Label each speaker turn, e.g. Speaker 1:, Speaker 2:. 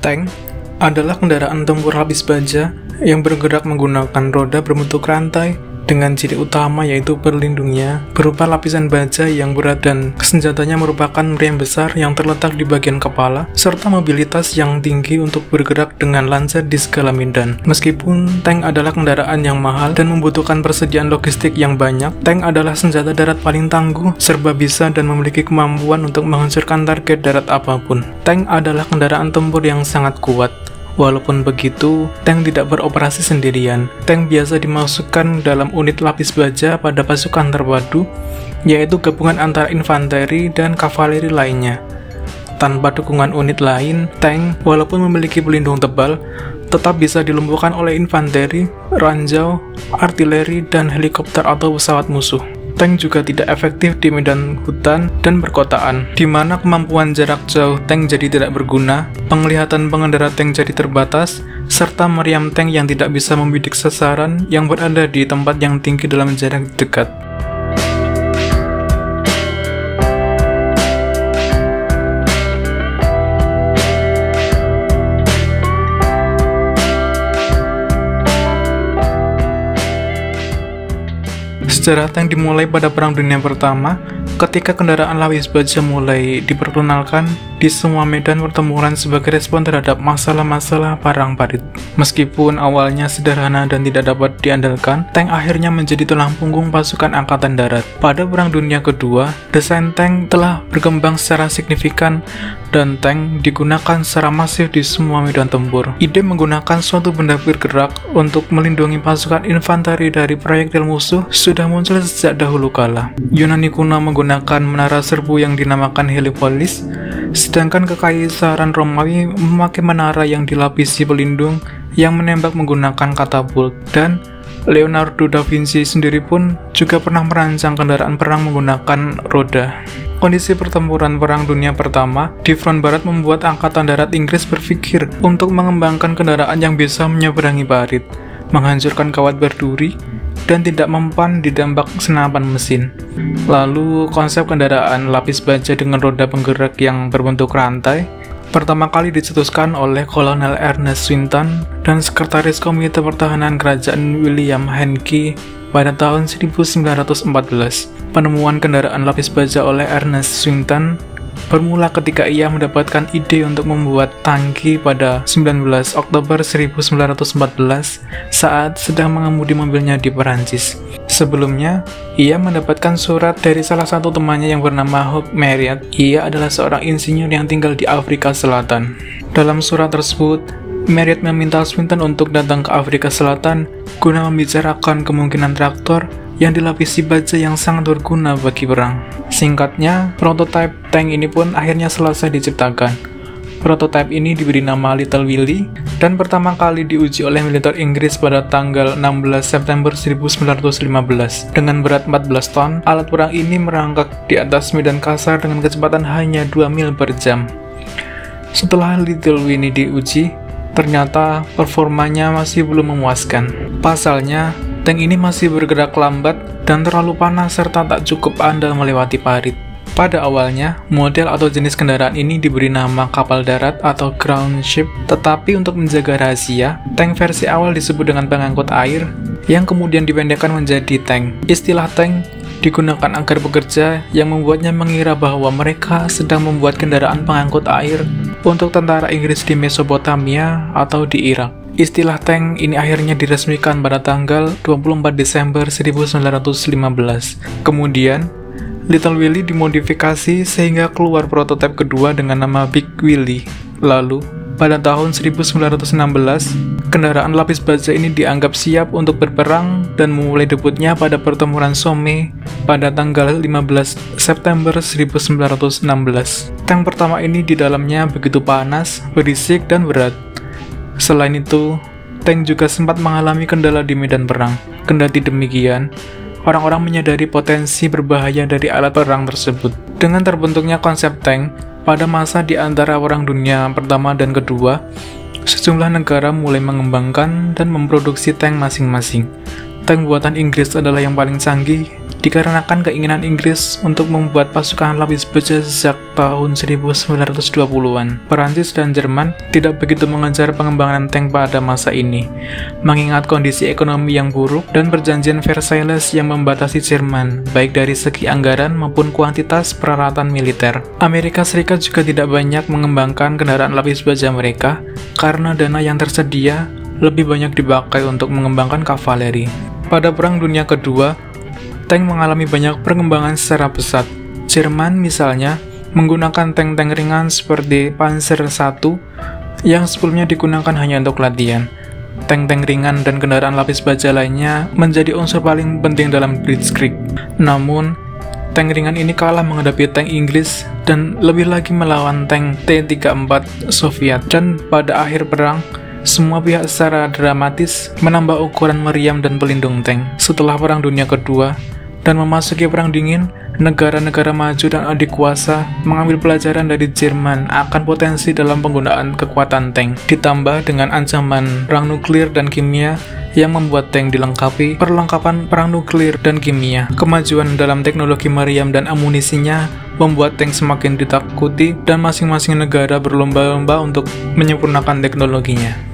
Speaker 1: Tank adalah kendaraan tempur lapis baja yang bergerak menggunakan roda berbentuk rantai dengan ciri utama yaitu pelindungnya berupa lapisan baja yang berat dan senjatanya merupakan meriam besar yang terletak di bagian kepala serta mobilitas yang tinggi untuk bergerak dengan lancar di segala medan. Meskipun tank adalah kendaraan yang mahal dan membutuhkan persediaan logistik yang banyak, tank adalah senjata darat paling tangguh, serba bisa dan memiliki kemampuan untuk menghancurkan target darat apapun. Tank adalah kendaraan tempur yang sangat kuat. Walaupun begitu, tank tidak beroperasi sendirian. Tank biasa dimasukkan dalam unit lapis baja pada pasukan terpadu, yaitu gabungan antara infanteri dan kavaleri lainnya. Tanpa dukungan unit lain, tank, walaupun memiliki pelindung tebal, tetap bisa dilumpuhkan oleh infanteri, ranjau, artileri, dan helikopter atau pesawat musuh. Tank juga tidak efektif di medan hutan dan perkotaan, di mana kemampuan jarak jauh tank jadi tidak berguna, penglihatan pengendara tank jadi terbatas, serta meriam tank yang tidak bisa membidik sasaran yang berada di tempat yang tinggi dalam jarak dekat. Sejarah tank dimulai pada Perang Dunia Pertama, ketika kendaraan lapis baja mulai diperkenalkan di semua medan pertempuran sebagai respon terhadap masalah-masalah parang parit. Meskipun awalnya sederhana dan tidak dapat diandalkan, tank akhirnya menjadi tulang punggung pasukan Angkatan Darat. Pada Perang Dunia Kedua, desain tank telah berkembang secara signifikan dan tank digunakan secara masif di semua medan tempur. Ide menggunakan suatu benda bergerak untuk melindungi pasukan infanteri dari proyektil musuh sudah muncul sejak dahulu kala. Yunani kuno menggunakan menara serbu yang dinamakan Helipolis, sedangkan Kekaisaran Romawi memakai menara yang dilapisi pelindung yang menembak menggunakan katapult, dan Leonardo da Vinci sendiri pun juga pernah merancang kendaraan perang menggunakan roda. Kondisi pertempuran Perang Dunia Pertama di front barat membuat Angkatan Darat Inggris berpikir untuk mengembangkan kendaraan yang bisa menyeberangi parit, menghancurkan kawat berduri, dan tidak mempan ditembak senapan mesin. Lalu konsep kendaraan lapis baja dengan roda penggerak yang berbentuk rantai pertama kali dicetuskan oleh Kolonel Ernest Swinton dan Sekretaris Komite Pertahanan Kerajaan William Hankey pada tahun 1914. Penemuan kendaraan lapis baja oleh Ernest Swinton bermula ketika ia mendapatkan ide untuk membuat tangki pada 19 Oktober 1914 saat sedang mengemudi mobilnya di Perancis. Sebelumnya, ia mendapatkan surat dari salah satu temannya yang bernama Hugh Marriott. Ia adalah seorang insinyur yang tinggal di Afrika Selatan. Dalam surat tersebut, Marriott meminta Swinton untuk datang ke Afrika Selatan guna membicarakan kemungkinan traktor yang dilapisi baja yang sangat berguna bagi perang. Singkatnya, prototipe tank ini pun akhirnya selesai diciptakan. Prototipe ini diberi nama Little Willie dan pertama kali diuji oleh militer Inggris pada tanggal 16 September 1915. Dengan berat 14 ton, alat perang ini merangkak di atas medan kasar dengan kecepatan hanya 2 mil per jam. Setelah Little Willie diuji, ternyata performanya masih belum memuaskan. Pasalnya, tank ini masih bergerak lambat dan terlalu panas serta tak cukup andal melewati parit. Pada awalnya, model atau jenis kendaraan ini diberi nama kapal darat atau ground ship, tetapi untuk menjaga rahasia, tank versi awal disebut dengan pengangkut air, yang kemudian dipendekkan menjadi tank. Istilah tank digunakan agar pekerja yang membuatnya mengira bahwa mereka sedang membuat kendaraan pengangkut air untuk tentara Inggris di Mesopotamia atau di Irak. Istilah tank ini akhirnya diresmikan pada tanggal 24 Desember 1915. Kemudian, Little Willie dimodifikasi sehingga keluar prototipe kedua dengan nama Big Willie. Lalu, pada tahun 1916, kendaraan lapis baja ini dianggap siap untuk berperang dan memulai debutnya pada pertempuran Somme pada tanggal 15 September 1916. Tank pertama ini di dalamnya begitu panas, berisik, dan berat. Selain itu, tank juga sempat mengalami kendala di medan perang. Kendati demikian, orang-orang menyadari potensi berbahaya dari alat perang tersebut. Dengan terbentuknya konsep tank, pada masa di antara Perang Dunia Pertama dan Kedua, sejumlah negara mulai mengembangkan dan memproduksi tank masing-masing. Tank buatan Inggris adalah yang paling canggih dikarenakan keinginan Inggris untuk membuat pasukan lapis baja sejak tahun 1920-an. Perancis dan Jerman tidak begitu mengejar pengembangan tank pada masa ini, mengingat kondisi ekonomi yang buruk dan perjanjian Versailles yang membatasi Jerman, baik dari segi anggaran maupun kuantitas peralatan militer. Amerika Serikat juga tidak banyak mengembangkan kendaraan lapis baja mereka, karena dana yang tersedia lebih banyak dipakai untuk mengembangkan kavaleri. Pada Perang Dunia Kedua, tank mengalami banyak perkembangan secara pesat. Jerman misalnya menggunakan tank-tank ringan seperti Panzer I yang sebelumnya digunakan hanya untuk latihan. Tank-tank ringan dan kendaraan lapis baja lainnya menjadi unsur paling penting dalam Blitzkrieg. Namun, tank ringan ini kalah menghadapi tank Inggris dan lebih lagi melawan tank T-34 Soviet. Dan pada akhir perang, semua pihak secara dramatis menambah ukuran meriam dan pelindung tank. Setelah Perang Dunia Kedua dan memasuki Perang Dingin, negara-negara maju dan adik kuasa mengambil pelajaran dari Jerman akan potensi dalam penggunaan kekuatan tank, ditambah dengan ancaman perang nuklir dan kimia yang membuat tank dilengkapi perlengkapan perang nuklir dan kimia. Kemajuan dalam teknologi meriam dan amunisinya membuat tank semakin ditakuti dan masing-masing negara berlomba-lomba untuk menyempurnakan teknologinya.